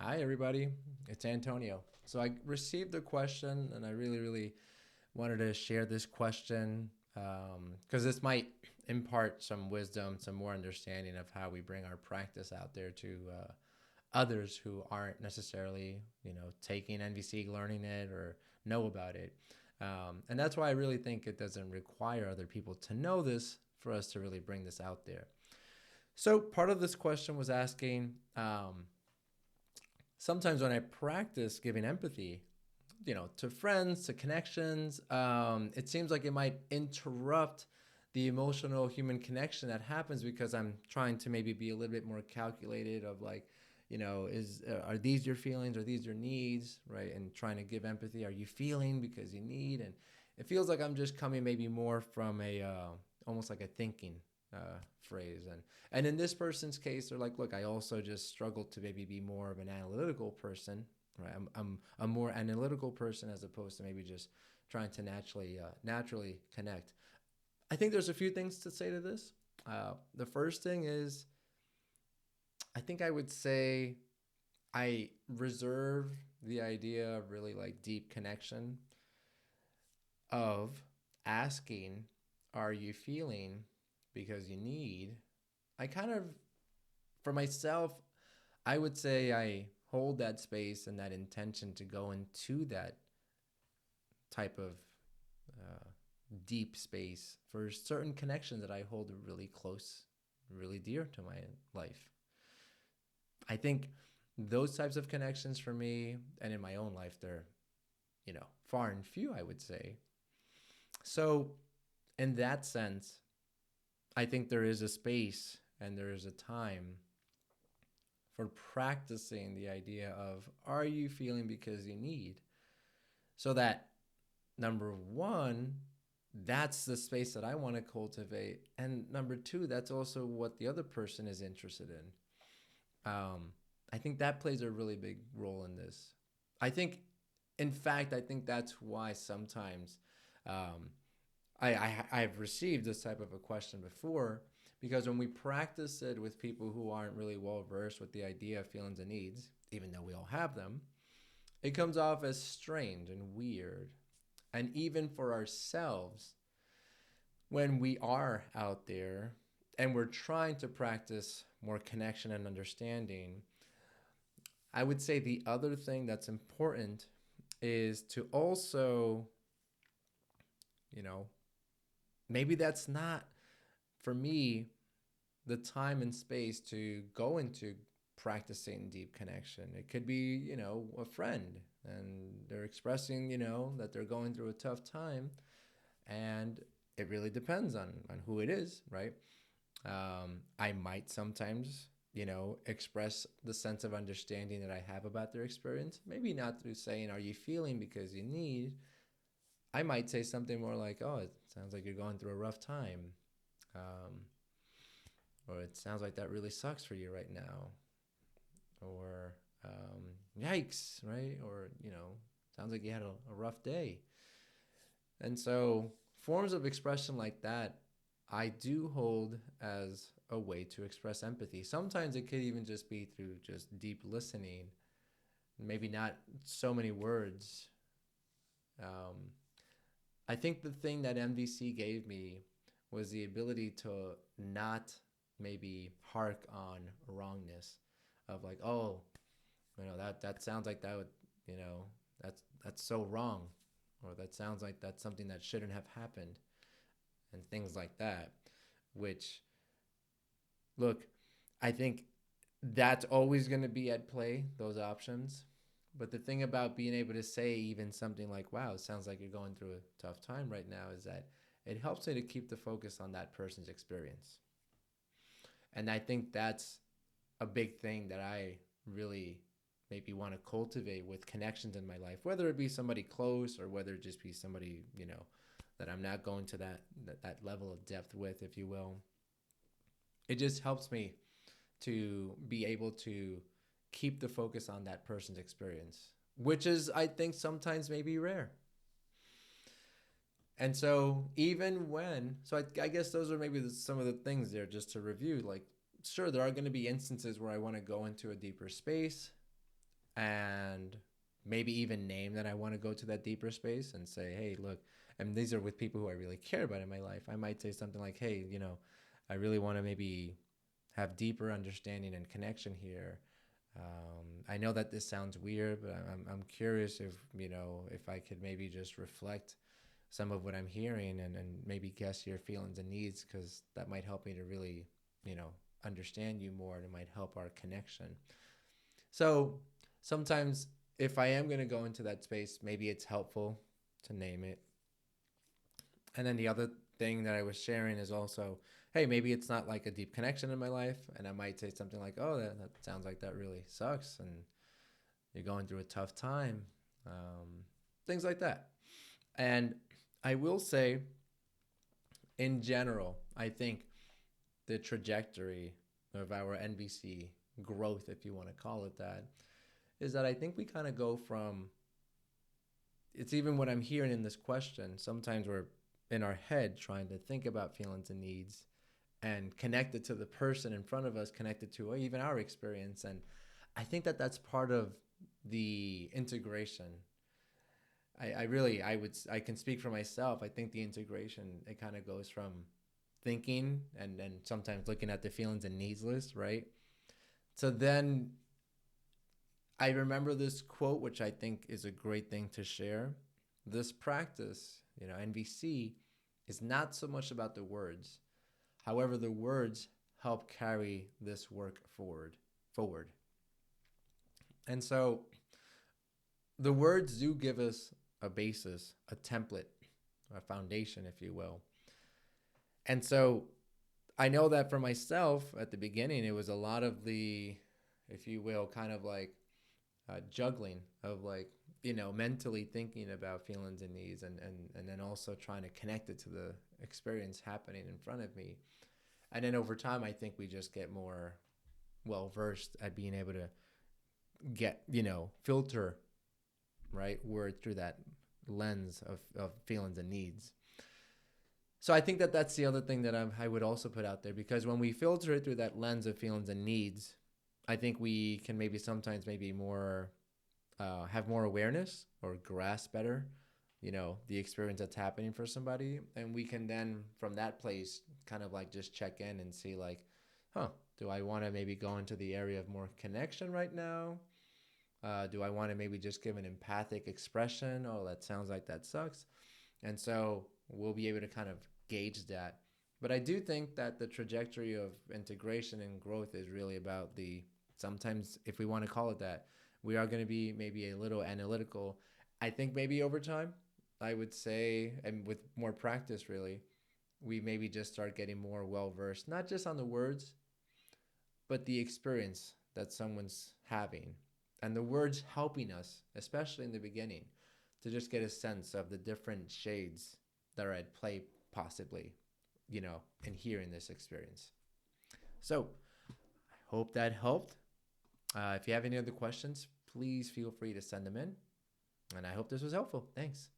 Hi, everybody. It's Antonio. So I received a question, and I really, really wanted to share this question because this might impart some wisdom, some more understanding of how we bring our practice out there to others who aren't necessarily, taking NVC, learning it, or know about it. And that's why I really think it doesn't require other people to know this for us to really bring this out there. So part of this question was asking. Sometimes when I practice giving empathy, to friends, to connections, it seems like it might interrupt the emotional human connection that happens because I'm trying to maybe be a little bit more calculated of like, is are these your feelings? Are these your needs? Right. And trying to give empathy. Are you feeling because you need? And it feels like I'm just coming maybe more from a almost like a thinking phrase. And in this person's case, they're like, look, I also just struggle to maybe be more of an analytical person. Right. I'm a more analytical person as opposed to maybe just trying to naturally connect. I think there's a few things to say to this. The first thing is, I think I would say I reserve the idea of really like deep connection of asking, are you feeling because you need? I kind of, for myself, I would say I hold that space and that intention to go into that type of uh, deep space for certain connections that I hold really close, really dear to my life. I think those types of connections for me and in my own life, they're, far and few, I would say. So, in that sense, I think there is a space and there is a time for practicing the idea of are you feeling because you need? So that number one, that's the space that I want to cultivate. And number two, that's also what the other person is interested in. I think that plays a really big role in this. I think, in fact, I think that's why sometimes um, I've received this type of a question before because when we practice it with people who aren't really well versed with the idea of feelings and needs, even though we all have them, it comes off as strange and weird. And even for ourselves, when we are out there and we're trying to practice more connection and understanding, I would say the other thing that's important is to also, you know, maybe that's not for me the time and space to go into practicing deep connection. It could be, a friend and they're expressing, that they're going through a tough time. And it really depends on who it is, right? I might sometimes, express the sense of understanding that I have about their experience. Maybe not through saying, are you feeling because you need? I might say something more like, oh, it sounds like you're going through a rough time. Um, or it sounds like that really sucks for you right now. Or yikes, right? Or, sounds like you had a rough day. And so forms of expression like that, I do hold as a way to express empathy. Sometimes it could even just be through just deep listening, maybe not so many words. Um, I think the thing that MVC gave me was the ability to not maybe hark on wrongness of like, oh, that sounds like that would, you know, that's so wrong, or that sounds like that's something that shouldn't have happened, and things like that. Which, look, I think that's always going to be at play, those options. But the thing about being able to say even something like, wow, it sounds like you're going through a tough time right now, is that it helps me to keep the focus on that person's experience. And I think that's a big thing that I really maybe want to cultivate with connections in my life, whether it be somebody close or whether it just be somebody, that I'm not going to that level of depth with, if you will. It just helps me to be able to keep the focus on that person's experience, which is, I think, sometimes maybe rare. And so, even when, so I guess those are maybe some of the things there just to review. Like, sure, there are going to be instances where I want to go into a deeper space. and maybe even name that I want to go to that deeper space and say, hey, look, and these are with people who I really care about in my life. I might say something like, hey, I really want to maybe have deeper understanding and connection here. I know that this sounds weird, but I'm curious if, if I could maybe just reflect some of what I'm hearing and maybe guess your feelings and needs, because that might help me to really, you know, understand you more, and it might help our connection. So sometimes if I am going to go into that space, maybe it's helpful to name it. And then the other thing that I was sharing is also, hey, maybe it's not like a deep connection in my life. And I might say something like, oh, that sounds like that really sucks. And you're going through a tough time. Things like that. And I will say, in general, I think the trajectory of our NVC growth, if you want to call it that, is that I think we kind of go from, it's even what I'm hearing in this question. Sometimes we're in our head trying to think about feelings and needs and connect it to the person in front of us, connect it to even our experience. And I think that that's part of the integration. I can speak for myself. I think the integration, it kind of goes from thinking and sometimes looking at the feelings and needs list, right? So then I remember this quote, which I think is a great thing to share. This practice, NVC, is not so much about the words. However, the words help carry this work forward. And so the words do give us a basis, a template, a foundation, if you will. And so I know that for myself at the beginning, it was a lot of the, if you will, kind of like juggling of like, mentally thinking about feelings and needs, and then also trying to connect it to the experience happening in front of me. And then over time, I think we just get more well versed at being able to get, filter, right, word through that lens of feelings and needs. So I think that that's the other thing that I would also put out there, because when we filter it through that lens of feelings and needs, I think we can maybe sometimes maybe more have more awareness or grasp better, the experience that's happening for somebody, and we can then from that place kind of like just check in and see like, do I want to maybe go into the area of more connection right now? Do I want to maybe just give an empathic expression? Oh, that sounds like that sucks. And so we'll be able to kind of gauge that. But I do think that the trajectory of integration and growth is really about the, sometimes, if we want to call it that, we are going to be maybe a little analytical. I think maybe over time, I would say, and with more practice, really, we maybe just start getting more well versed, not just on the words, but the experience that someone's having. And the words helping us, especially in the beginning, to just get a sense of the different shades that are at play, possibly, in hearing this experience. So I hope that helped. If you have any other questions, please feel free to send them in. And I hope this was helpful. Thanks.